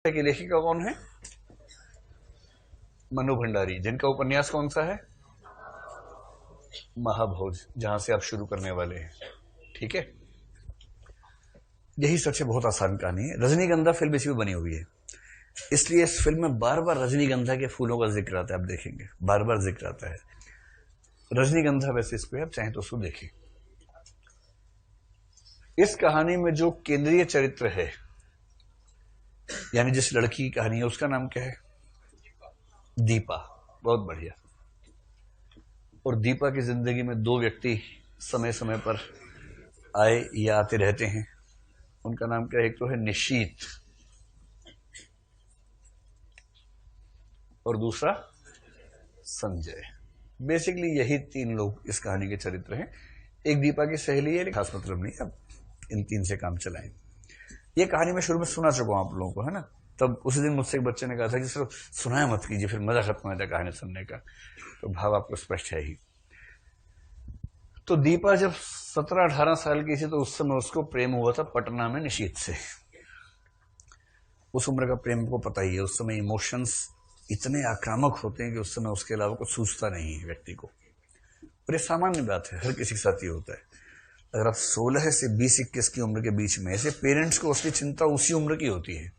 की लेखिका कौन है? मनु भंडारी, जिनका उपन्यास कौन सा है? महाभोज, जहां से आप शुरू करने वाले हैं। ठीक है, यही सच है, बहुत आसान कहानी है। रजनीगंधा फिल्म इसी में बनी हुई है, इसलिए इस फिल्म में बार बार रजनीगंधा के फूलों का जिक्र आता है। आप देखेंगे बार बार जिक्र आता है रजनीगंधा। वैसे इस पे आप चाहें तो उसको देखें। इस कहानी में जो केंद्रीय चरित्र है, यानी जिस लड़की की कहानी है, उसका नाम क्या है? दीपा। बहुत बढ़िया। और दीपा की जिंदगी में दो व्यक्ति समय समय पर आए या आते रहते हैं। उनका नाम क्या है? एक तो है निशीत और दूसरा संजय। बेसिकली यही तीन लोग इस कहानी के चरित्र हैं। एक दीपा की सहेली है, खास मतलब नहीं, अब इन तीन से काम चलाएं। ये कहानी मैं शुरू में सुना चुका हूं आप लोगों को, है ना। तब उसी दिन मुझसे एक बच्चे ने कहा था कि सर सुनाया मत कीजिए, फिर मजा खत्म हो जाता कहानी सुनने का। तो भाव आपको स्पष्ट है ही। तो दीपा जब 17-18 साल की थी तो उस समय उसको प्रेम हुआ था पटना में निशीत से। उस उम्र का प्रेम को पता ही है, उस समय इमोशंस इतने आक्रामक होते हैं कि उस समय उसके अलावा कुछ सूझता नहीं है व्यक्ति को। और ये सामान्य बात है, हर किसी के साथ ही होता है। अगर आप 16 से 20-21 की उम्र के बीच में ऐसे, पेरेंट्स को असली चिंता उसी उम्र की होती है।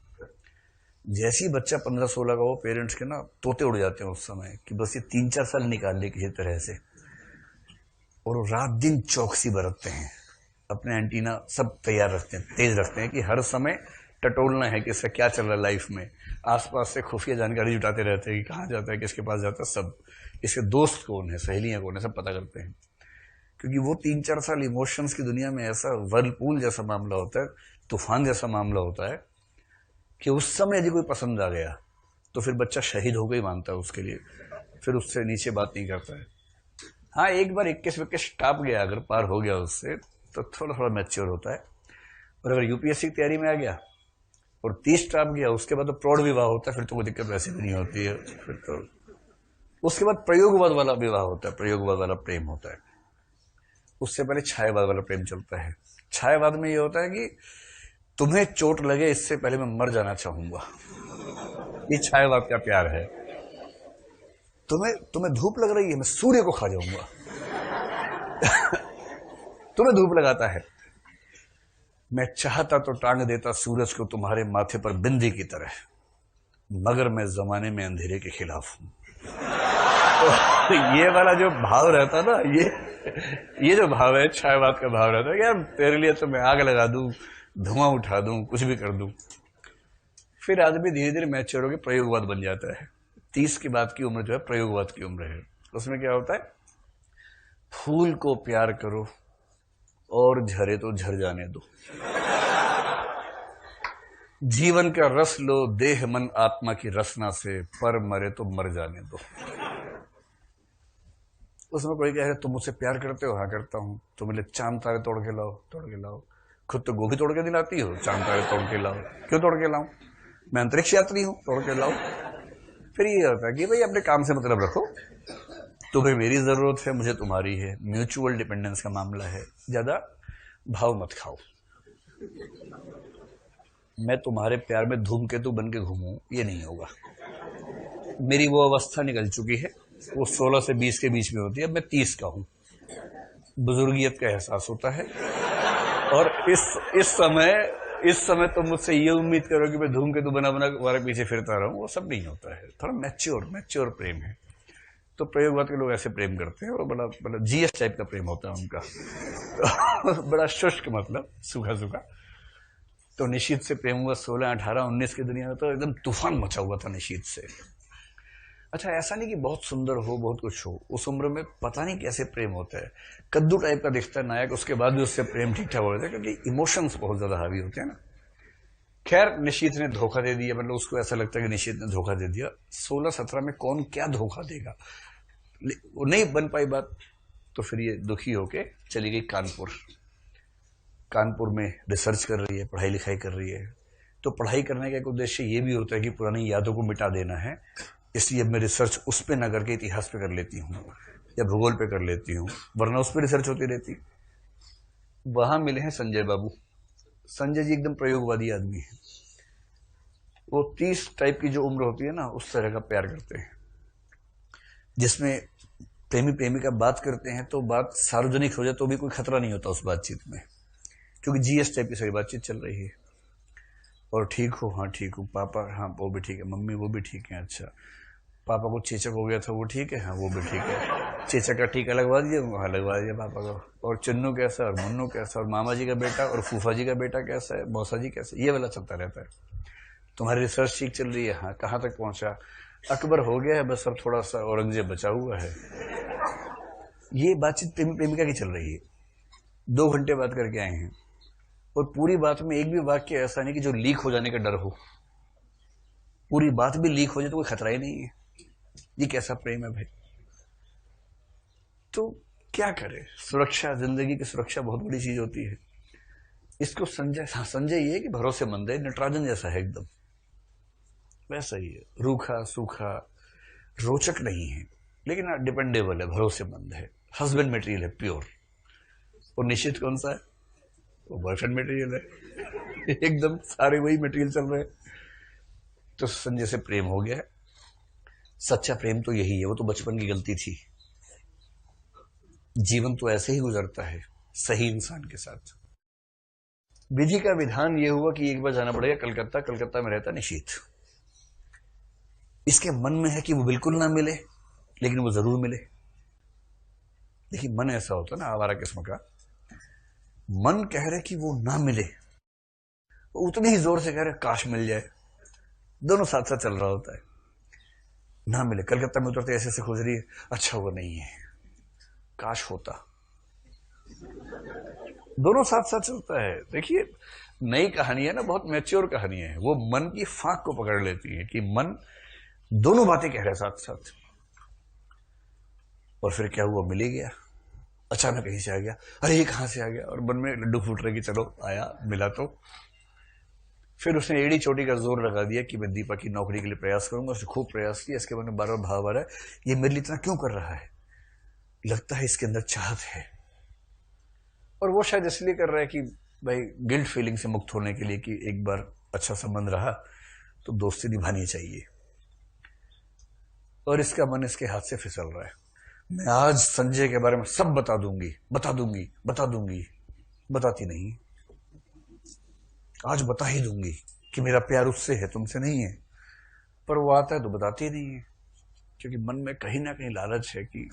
जैसे ही बच्चा 15-16 का हो, पेरेंट्स के ना तोते उड़ जाते हैं उस समय कि बस ये 3-4 साल निकाल ले किसी तरह से। और वो रात दिन चौकसी बरतते हैं, अपने एंटीना सब तैयार रखते हैं, तेज रखते हैं कि हर समय टटोलना है कि इसका क्या चल रहा है लाइफ में। आसपास से खुफिया जानकारी जुटाते रहते हैं कि कहाँ जाता है, किसके पास जाता है, सब। इसके दोस्त कौन है, सहेलियां कौन है, सब पता करते हैं। क्योंकि वो 3-4 साल इमोशंस की दुनिया में ऐसा वर्लपूल जैसा मामला होता है, तूफान जैसा मामला होता है कि उस समय यदि कोई पसंद आ गया तो फिर बच्चा शहीद होकर ही मानता है उसके लिए, फिर उससे नीचे बात नहीं करता है। हाँ, एक बार 21-21 टाप गया, अगर पार हो गया उससे, तो थोड़ा थोड़ा मैच्योर होता है। और अगर यूपीएससी की तैयारी में आ गया और 30 टाप गया, उसके बाद तो प्रौढ़ विवाह होता है, फिर तो कोई दिक्कत वैसे भी नहीं होती है। फिर तो उसके बाद प्रयोगवाद वाला विवाह होता है, प्रयोगवाद वाला प्रेम होता है। उससे पहले छायावाद वाला प्रेम चलता है। छायावाद में ये होता है कि तुम्हें चोट लगे इससे पहले मैं मर जाना चाहूंगा। ये छायावाद का प्यार है। तुम्हें तुम्हें धूप लग रही है, मैं सूर्य को खा जाऊंगा। तुम्हें धूप लगाता है, मैं चाहता तो टांग देता सूरज को तुम्हारे माथे पर बिंदी की तरह, मगर मैं जमाने में अंधेरे के खिलाफ हूं। तो ये वाला जो भाव रहता ना, ये जो भाव है, छायावाद का भाव रहता है कि यार तेरे लिए तो मैं आग लगा दूं, धुआं उठा दूं, कुछ भी कर दूं। फिर आदमी धीरे धीरे मैच्योर होकर प्रयोगवाद बन जाता है। 30 के बाद की उम्र जो है प्रयोगवाद की उम्र है। उसमें क्या होता है? फूल को प्यार करो और झरे तो झर जाने दो, जीवन का रस लो देह मन आत्मा की रसना से, पर मरे तो मर जाने दो। उसमें कोई कह रहे तुम मुझसे प्यार करते हो? हाँ करता हूं। तो मेरे चांद तारे तोड़ के लाओ, तोड़ के लाओ। खुद तो गोभी तोड़ के दिलाती हो, चांद तारे तोड़ के लाओ। क्यों तोड़ के लाऊं? मैं अंतरिक्ष यात्री हूं, तोड़ के लाओ। फिर ये होता है कि भाई अपने काम से मतलब रखो, तुम्हें मेरी जरूरत है, मुझे तुम्हारी है, म्यूचुअल डिपेंडेंस का मामला है। ज्यादा भाव मत खाओ। मैं तुम्हारे प्यार में धूमकेतु बन के घूमूं, ये नहीं होगा। मेरी वो अवस्था निकल चुकी है, वो 16 से 20 के बीच में होती है। अब मैं 30 का हूं, बुजुर्गियत का एहसास होता है। और इस समय तो मुझसे ये उम्मीद करो कि मैं धूमकेतु बना बना तुम्हारे पीछे फिरता रहूं, वो सब नहीं होता है। थोड़ा मैच्योर प्रेम है। तो प्रयोगवाद के लोग ऐसे प्रेम करते हैं, और बड़ा जीएस टाइप का प्रेम होता है उनका। तो बड़ा शुष्क, मतलब सूखा सूखा। तो निशीत से प्रेम हुआ 16, 18, 19 की दुनिया में, तो एकदम तूफान मचा हुआ था निशीत से। अच्छा, ऐसा नहीं कि बहुत सुंदर हो, बहुत कुछ हो, उस उम्र में पता नहीं कैसे प्रेम होता है। कद्दू टाइप का दिखता है नायक, उसके बाद भी उससे प्रेम ठीक ठाक हो जाता है, क्योंकि इमोशंस बहुत ज्यादा हावी होते हैं ना। खैर, निशीत ने धोखा दे दिया, मतलब उसको ऐसा लगता है कि निशीत ने धोखा दे दिया। 16-17 में कौन क्या धोखा देगा, वो नहीं बन पाई बात। तो फिर ये दुखी होके चली गई कानपुर। कानपुर में रिसर्च कर रही है, पढ़ाई लिखाई कर रही है। तो पढ़ाई करने का एक उद्देश्य ये भी होता है कि पुरानी यादों को मिटा देना है, इसलिए अब मैं रिसर्च उस पे ना करके इतिहास पे कर लेती हूँ या भूगोल पे कर लेती हूँ, वरना उस पर रिसर्च होती रहती। वहां मिले हैं संजय बाबू। संजय जी एकदम प्रयोगवादी आदमी है। वो 30 टाइप की जो उम्र होती है ना, उस तरह का प्यार करते हैं, जिसमें प्रेमी प्रेमिका बात करते हैं तो बात सार्वजनिक हो जाए तो भी कोई खतरा नहीं होता उस बातचीत में, क्योंकि जीएस टाइप की सारी बातचीत चल रही है। और ठीक हो? हाँ ठीक हूँ। पापा? हाँ वो भी ठीक है। मम्मी? वो भी ठीक है। अच्छा, पापा को चेचक हो गया था, वो ठीक है? हाँ वो भी ठीक है। चेचक का टीका लगवा दिया? हाँ लगवा दिया पापा को। और चन्नू कैसा, और मुन्नू कैसा, और मामा जी का बेटा और फूफा जी का बेटा कैसा है, मौसा जी कैसा, ये वाला चलता रहता है। तुम्हारी रिसर्च ठीक चल रही है? हाँ। कहाँ तक पहुंचा? अकबर हो गया है बस, अब थोड़ा सा औरंगजेब बचा हुआ है। ये बातचीत प्रेमी प्रेमिका की चल रही है। 2 घंटे बात करके आए हैं, और पूरी बात में एक भी वाक्य ऐसा नहीं कि जो लीक हो जाने का डर हो। पूरी बात भी लीक हो जाए तो कोई खतरा ही नहीं है। ये कैसा प्रेम है भाई? तो क्या करे? सुरक्षा, जिंदगी की सुरक्षा बहुत बड़ी चीज होती है। इसको संजय, हाँ संजय ये कि भरोसेमंद है, नटराजन जैसा है एकदम, वैसा ही है, रूखा सूखा, रोचक नहीं है, लेकिन डिपेंडेबल है, भरोसेमंद है, हस्बैंड मटेरियल है, प्योर। और निश्चित कौन सा है? वो बॉयफ्रेंड मटेरियल है। एकदम सारे वही मटेरियल चल रहे हैं। तो संजय से प्रेम हो गया है। सच्चा प्रेम तो यही है, वो तो बचपन की गलती थी। जीवन तो ऐसे ही गुजरता है सही इंसान के साथ। विधि का विधान ये हुआ कि एक बार जाना पड़ेगा कलकत्ता। कलकत्ता में रहता निशीथ। इसके मन में है कि वो बिल्कुल ना मिले, लेकिन वो जरूर मिले। देखिए मन ऐसा होता है ना, आवारा किस्म का। मन कह रहे कि वो ना मिले, वो उतनी ही जोर से कह रहे काश मिल जाए। दोनों साथ साथ चल रहा होता है। ना मिले, कलकत्ता में उतरते ऐसे ऐसे खोज रही है, अच्छा वो नहीं है, काश होता। दोनों साथ साथ चलता है। देखिए नई कहानी है ना, बहुत मैच्योर कहानी है। वो मन की फांक को पकड़ लेती है कि मन दोनों बातें कह रहे हैं साथ साथ। और फिर क्या हुआ? मिल ही गया। अचानक कहीं से आ गया, अरे ये कहां से आ गया? और मन में लड्डू फूट रहे कि चलो आया, मिला तो। फिर उसने एड़ी चोटी का जोर लगा दिया कि मैं दीपा की नौकरी के लिए प्रयास करूंगा। उसने खूब प्रयास किया। इसके मन में बार बार भाव आ रहा है, ये मेरे लिए इतना क्यों कर रहा है? लगता है इसके अंदर चाहत है। और वो शायद इसलिए कर रहा है कि भाई गिल्ट फीलिंग से मुक्त होने के लिए, कि एक बार अच्छा संबंध रहा तो दोस्ती निभानी चाहिए। और इसका मन इसके हाथ से फिसल रहा है। मैं आज संजय के बारे में सब बता दूंगी, बता दूंगी, बता दूंगी। बताती नहीं। आज बता ही दूंगी कि मेरा प्यार उससे है, तुमसे नहीं है। पर वो आता है तो बताती नहीं है, क्योंकि मन में कहीं ना कहीं लालच है कि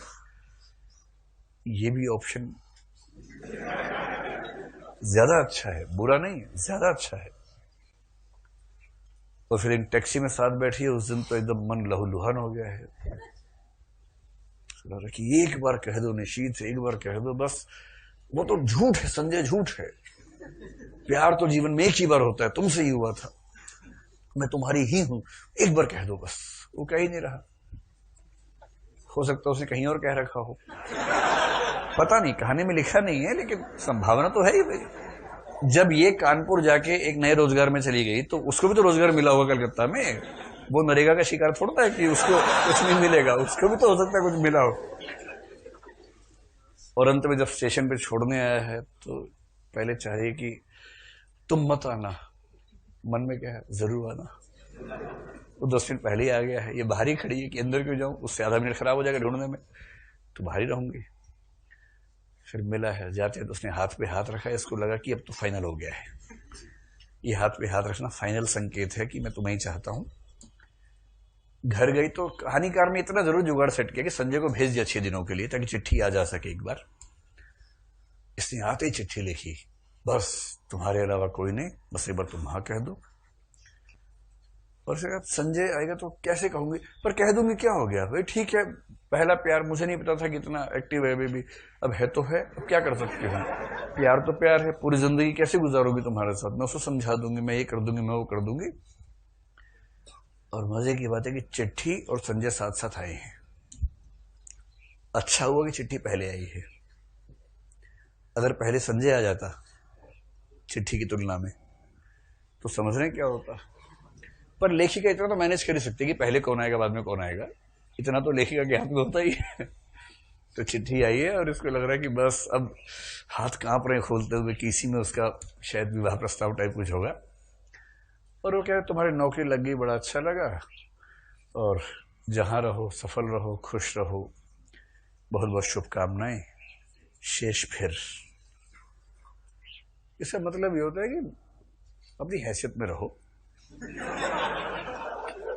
ये भी ऑप्शन ज्यादा अच्छा है, बुरा नहीं है, ज्यादा अच्छा है। और फिर एक टैक्सी में साथ बैठी है उस दिन, तो एकदम मन लहूलुहान हो गया है कि एक बार कह दो निशीथ, एक बार कह दो बस। वो तो झूठ है संजय, झूठ है। प्यार तो जीवन में एक ही बार होता है, तुमसे ही हुआ था, मैं तुम्हारी ही हूं, एक बार कह दो बस। वो कह ही नहीं रहा। हो सकता है उसने कहीं और कह रखा हो, पता नहीं, कहानी में लिखा नहीं है, लेकिन संभावना तो है ही भाई। जब ये कानपुर जाके एक नए रोजगार में चली गई तो उसको भी तो रोजगार मिला होगा कलकत्ता में। वो नरेगा का शिकार थोड़ा है कि उसको कुछ नहीं मिलेगा, उसको भी तो हो सकता है कुछ मिला हो। और अंत में जब स्टेशन पे छोड़ने आया है तो पहले चाहिए कि तुम मत आना। मन में क्या है? जरूर आना। वो 10 मिनट पहले ही आ गया है, ये बाहर ही खड़ी है कि अंदर क्यों जाऊं, उससे आधा मिनट खराब हो जाएगा ढूंढने में, तो बाहर ही रहूंगी। फिर मिला है, जाते तो उसने हाथ पे हाथ रखा है। इसको लगा कि अब तो फाइनल हो गया है। ये हाथ पे हाथ रखना फाइनल संकेत है कि मैं तुम्हें ही चाहता हूं। घर गई तो कहानीकार ने इतना जरूर जुगाड़ सेट किया कि संजय को भेज दिया 6 दिनों के लिए, ताकि चिट्ठी आ जा सके एक बार। इसने आते ही चिट्ठी लिखी, बस तुम्हारे अलावा कोई नहीं, बस एक बार तुम हाँ कह दो। और फिर संजय आएगा तो कैसे कहूंगी, पर कह दूंगी क्या हो गया भाई, ठीक है, पहला प्यार, मुझे नहीं पता था कि इतना एक्टिव है बेबी, अब है तो है, अब क्या कर सकती हूँ। प्यार तो प्यार है, पूरी जिंदगी कैसे गुजारोगी तुम्हारे साथ, मैं उसको समझा दूंगी, मैं ये कर दूंगी, मैं वो कर दूंगी। और मजे की बात है कि चिट्ठी और संजय साथ साथ आए हैं। अच्छा हुआ कि चिट्ठी पहले आई है। अगर पहले संजय आ जाता चिट्ठी की तुलना में तो समझ रहे हैं क्या होता। पर लेखिका इतना तो मैनेज कर ही सकती है कि पहले कौन आएगा बाद में कौन आएगा, इतना तो लेखिका के हाथ में होता ही है। तो चिट्ठी आई है और इसको लग रहा है कि बस अब हाथ कांप रहे खोलते हुए कि इसी में उसका शायद विवाह प्रस्ताव टाइप कुछ होगा। और वो कह रहे तुम्हारी नौकरी लग गई, बड़ा अच्छा लगा, और जहां रहो सफल रहो, खुश रहो, बहुत बहुत शुभकामनाएं, शेष फिर। इसका मतलब ये होता है कि अपनी हैसियत में रहो।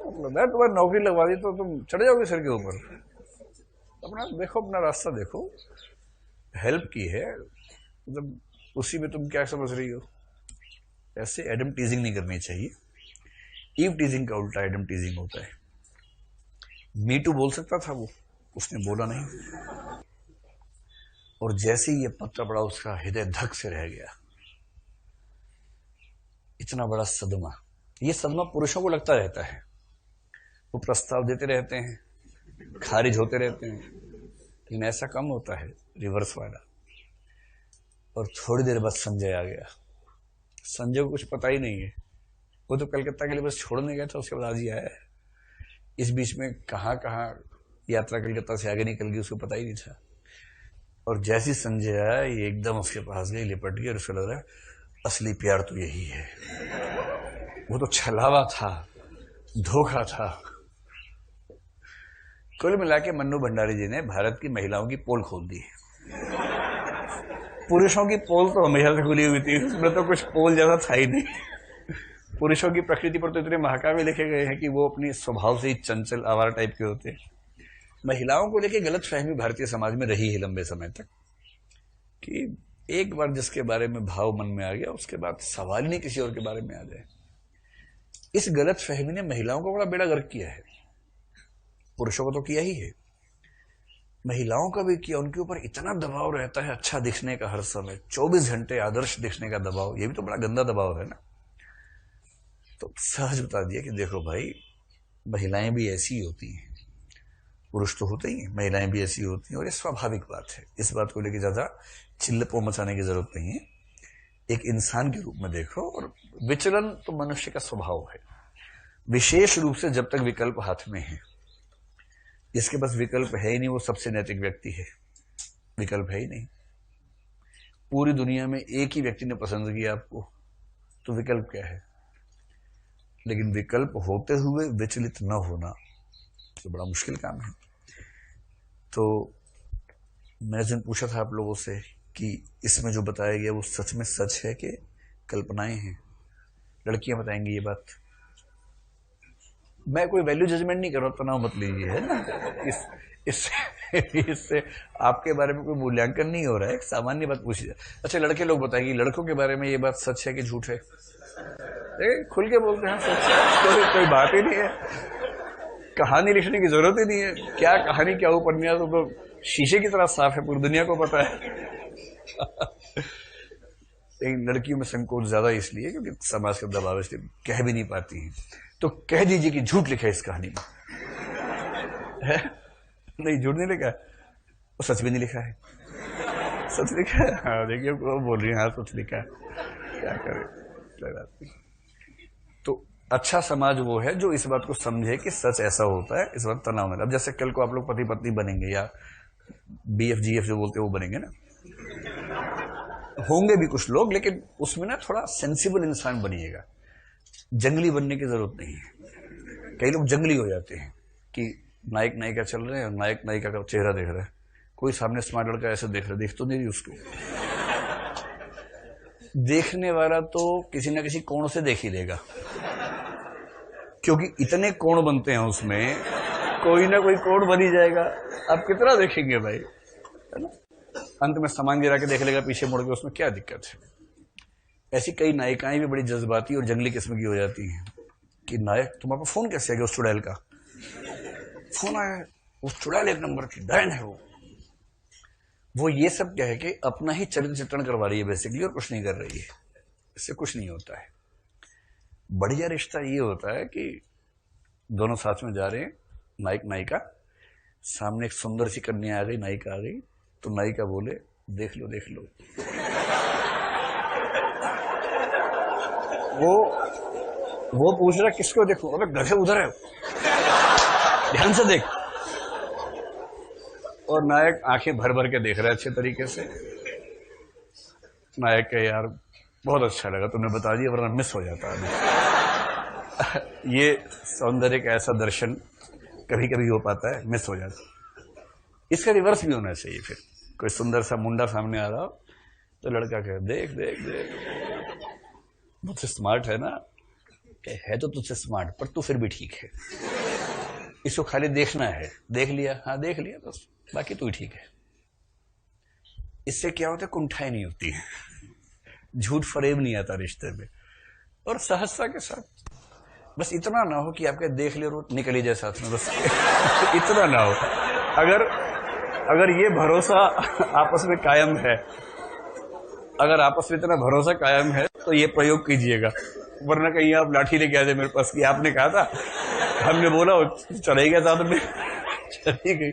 मतलब मैं तुम्हारी नौकरी लगवा दी तो तुम चढ़ जाओगे सर के ऊपर? अपना देखो, अपना रास्ता देखो। हेल्प की है, मतलब उसी में तुम क्या समझ रही हो? ऐसे एडम टीजिंग नहीं करनी चाहिए। ईव टीजिंग का उल्टा एडम टीजिंग होता है। मी टू बोल सकता था वो, उसने बोला नहीं, और जैसे ही ये पत्र पड़ा उसका हृदय धक से रह गया। इतना बड़ा सदमा, ये सदमा पुरुषों को लगता रहता है। वो प्रस्ताव देते रहते हैं, खारिज होते रहते हैं, लेकिन ऐसा कम होता है, रिवर्स वाला। और थोड़ी देर बाद संजय आ गया। संजय को कुछ पता ही नहीं है, वो तो कलकत्ता के लिए बस छोड़ने गया था, उसके बाद आज ही आया है। इस बीच में कहाँ कहाँ यात्रा कलकत्ता से आगे निकल गई उसको पता ही नहीं था। और जैसी संजय आया, ये एकदम उसके पास गई, लिपट गई, और उसको लग रहा है असली प्यार तो यही है। वो तो छलावा था, धोखा था। कुल मिला के मन्नू भंडारी जी ने भारत की महिलाओं की पोल खोल दी। पुरुषों की पोल तो हमेशा से खुली हुई थी, उसमें तो कुछ पोल ज्यादा था ही नहीं। पुरुषों की प्रकृति पर तो इतने महाकाव्य लिखे गए हैं कि वो अपनी स्वभाव से ही चंचल आवारा टाइप के होते हैं। महिलाओं को लेकर गलत फहमी भारतीय समाज में रही है लंबे समय तक, कि एक बार जिसके बारे में भाव मन में आ गया, उसके बाद सवाल ही नहीं किसी और के बारे में आ जाए। इस गलत फहमी ने महिलाओं को बड़ा बेड़ा गर्क किया है। पुरुषों को तो किया ही है, महिलाओं का भी किया। उनके ऊपर इतना दबाव रहता है अच्छा दिखने का, हर समय 24 घंटे आदर्श दिखने का दबाव। ये भी तो बड़ा गंदा दबाव है ना। तो सहज बता दिया कि देखो भाई, महिलाएं भी ऐसी होती हैं, पुरुष तो होते ही हैं, महिलाएं भी ऐसी होती हैं, और ये स्वाभाविक बात है। इस बात को लेकर ज्यादा चिल्लपो मचाने की जरूरत नहीं है। एक इंसान के रूप में देखो, और विचलन तो मनुष्य का स्वभाव है, विशेष रूप से जब तक विकल्प हाथ में है। जिसके पास विकल्प है ही नहीं, वो सबसे नैतिक व्यक्ति है। विकल्प है ही नहीं, पूरी दुनिया में एक ही व्यक्ति ने पसंद किया आपको, तो विकल्प क्या है? लेकिन विकल्प होते हुए विचलित न होना तो बड़ा मुश्किल काम है। तो मैंने जिन पूछा था आप लोगों से कि इसमें जो बताया गया वो सच में सच है कि कल्पनाएं हैं? लड़कियां बताएंगी ये बात। मैं कोई वैल्यू जजमेंट नहीं कर रहा, तनाव मत लीजिए, है ना। इससे आपके बारे में कोई मूल्यांकन नहीं हो रहा है, एक सामान्य बात पूछी जाए। अच्छा, लड़के लोग बताएंगे लड़कों के बारे में ये बात सच है कि झूठ है? खुल के बोलते हैं सच है, कोई बात ही नहीं है, कहानी लिखने की जरूरत ही नहीं है। क्या कहानी, क्या उपन्यास, तो शीशे की तरह साफ है, पूरी दुनिया को पता है। लेकिन लड़कियों में संकोच ज्यादा इसलिए क्योंकि समाज के दबाव से कह भी नहीं पाती हैं। तो कह दीजिए कि झूठ लिखा है इस कहानी में, है? नहीं, झूठ नहीं लिखा है, वो सच भी नहीं लिखा है। सच लिखा है, हाँ देखिए वो बोल रही है, हाँ सच लिखा है, क्या करे। तो अच्छा समाज वो है जो इस बात को समझे कि सच ऐसा होता है, इस बात तनाव में। अब जैसे कल को आप लोग पति पत्नी बनेंगे, या BF-GF जो बोलते हैं वो बनेंगे ना, होंगे भी कुछ लोग, लेकिन उसमें ना थोड़ा सेंसिबल इंसान बनिएगा। जंगली बनने की जरूरत नहीं है। कई लोग जंगली हो जाते हैं कि नायक नायिका चल रहे हैं और नायक नायिका का चेहरा देख रहा है, कोई सामने स्मार्ट लड़का ऐसे देख रहा है, देख तो नहीं रही उसको। देखने वाला तो किसी ना किसी कोण से देख ही लेगा, क्योंकि इतने कोण बनते हैं उसमें, कोई ना कोई कोण बन ही जाएगा। आप कितना देखेंगे भाई, है ना। अंत में सामान गिरा के देख लेगा पीछे मुड़ के, उसमें क्या दिक्कत है। ऐसी कई नायिकाएं भी बड़ी जज्बाती और जंगली किस्म की हो जाती हैं कि नायक, तुम्हारे पास फोन कैसे आ गया? उस चुड़ैल का फोन आया है, उस चुड़ैल एक नंबर की डायन है वो ये सब क्या है कि अपना ही चरित्र चित्रण करवा रही है बेसिकली, और कुछ नहीं कर रही है। इससे कुछ नहीं होता है। बढ़िया रिश्ता ये होता है कि दोनों साथ में जा रहे हैं, नायक नायिका, सामने एक सुंदर सी कन्या आ गई, नायिका आ गई, तो नायिका बोले देख लो देख लो। वो पूछ रहा किसको देखो? अरे गधे उधर है, ध्यान से देख। और नायक आंखें भर भर के देख रहा है अच्छे तरीके से। नायक के यार बहुत अच्छा लगा तुमने बता दिया, वरना मिस हो जाता है। ये सौंदर्य का ऐसा दर्शन कभी कभी हो पाता है, मिस हो जाता है। इसका रिवर्स भी होना चाहिए। फिर कोई सुंदर सा मुंडा सामने आ रहा हो तो लड़का कहे, देख देख देख, मुझसे स्मार्ट है ना? है तो तुझसे स्मार्ट, पर तू फिर भी ठीक है। इसको खाली देखना है। देख लिया? हाँ देख लिया बस, बाकी तू ही ठीक है। इससे क्या होता है, कुंठाई नहीं होती है, झूठ फरेब नहीं आता रिश्ते में, और सहजता के साथ। बस इतना ना हो कि आपके देख ले और निकल ही जाए साथ में, बस इतना ना हो। अगर ये भरोसा आपस में कायम है, अगर आपस में इतना भरोसा कायम है तो ये प्रयोग कीजिएगा, वरना कहीं आप लाठी लेके आ जाए मेरे पास कि आपने कहा था, हमने बोला, चले गया साथ में, चली गई।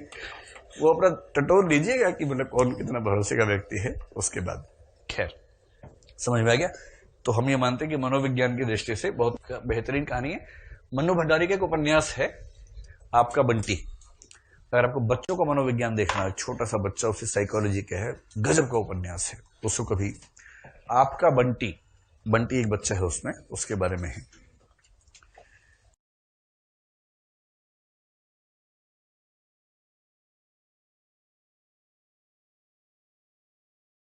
वो अपना टटोर लीजिएगा कि मतलब कौन कितना भरोसे का व्यक्ति है। उसके बाद खैर समझ में आ गया। तो हम ये मानते हैं कि मनोविज्ञान की दृष्टि से बहुत बेहतरीन कहानी है। मन्नू भंडारी का एक उपन्यास है आपका बंटी। अगर आपको बच्चों का मनोविज्ञान देखना है, छोटा सा बच्चा, उससे साइकोलॉजी का है, गजब का उपन्यास है, उसको कभी आपका बंटी, बंटी एक बच्चा है उसमें, उसके बारे में है।